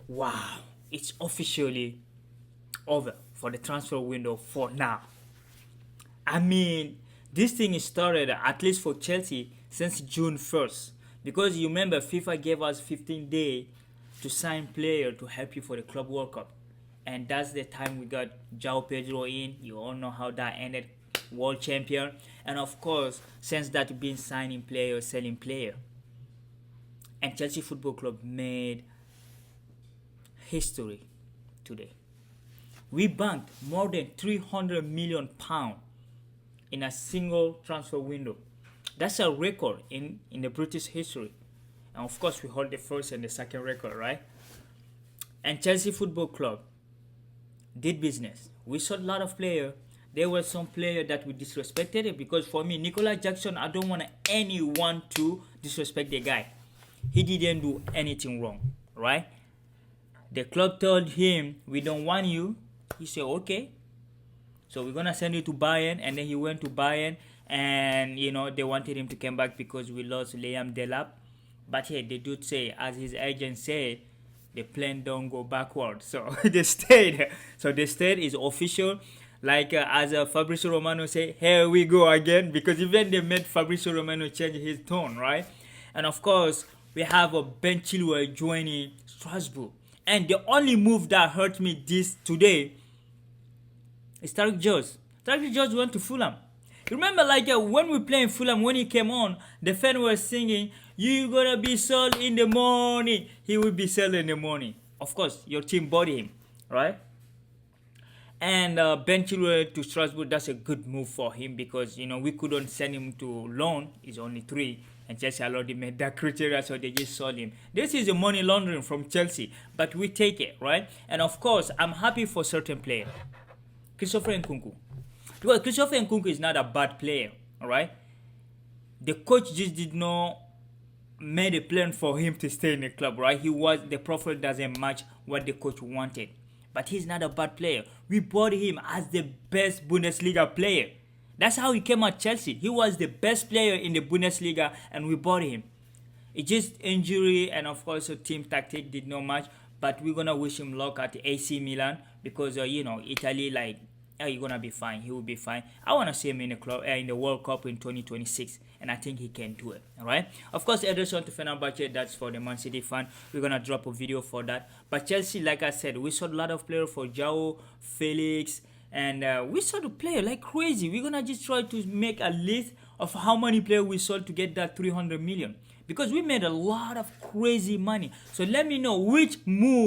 Wow, it's officially over for the transfer window for now. I mean, this thing is started at least for Chelsea since June 1st. Because you remember FIFA gave us 15 days to sign player to help you for the Club World Cup. And that's the time we got João Pedro in. You all know how that ended. World champion. And of course, since that we've been signing player, selling player. And Chelsea Football Club made history today. We banked more than £300 million in a single transfer window. That's a record in the British history. And of course, we hold the first and the second record, right? And Chelsea Football Club did business. We sold a lot of players. There were some players that we disrespected because for me, Nicola Jackson, I don't want anyone to disrespect the guy. He didn't do anything wrong, right? The club told him, we don't want you. He said, okay. So we're going to send you to Bayern. And then he went to Bayern. And, they wanted him to come back because we lost Liam Delap. But hey, they do say, as his agent said, the plane don't go backward. So they stayed. So the stayed is official. Like as Fabrizio Romano say, here we go again. Because even they made Fabrizio Romano change his tone, right? And of course, we have Ben Chilwell joining Strasbourg. And the only move that hurt me this today is Tariq Jones. Tariq Jones went to Fulham. You remember when we played in Fulham, when he came on, the fan was singing, "You gonna be sold in the morning." He will be sold in the morning. Of course, your team bought him, right? And Ben Chilwell to Strasbourg, that's a good move for him because, we couldn't send him to loan. He's only 3. And Chelsea already made that criteria, so they just sold him. This is a money laundering from Chelsea, but we take it, right? And of course, I'm happy for certain players. Christopher Nkunku. Because Christopher Nkunku is not a bad player, alright? The coach just did not made a plan for him to stay in the club, right? The profile doesn't match what the coach wanted. But he's not a bad player. We bought him as the best Bundesliga player. That's how he came at Chelsea. He was the best player in the Bundesliga and we bought him. It's just injury and of course team tactic did not match. But we're going to wish him luck at AC Milan because, Italy, he's going to be fine. He will be fine. I want to see him in the club, in the World Cup in 2026. And I think he can do it. All right. Of course, Ederson to Fenerbahce, that's for the Man City fan. We're going to drop a video for that. But Chelsea, like I said, we sold a lot of players for João, Felix. And we sold a player like crazy. We're going to just try to make a list of how many players we sold to get that 300 million. Because we made a lot of crazy money. So let me know which move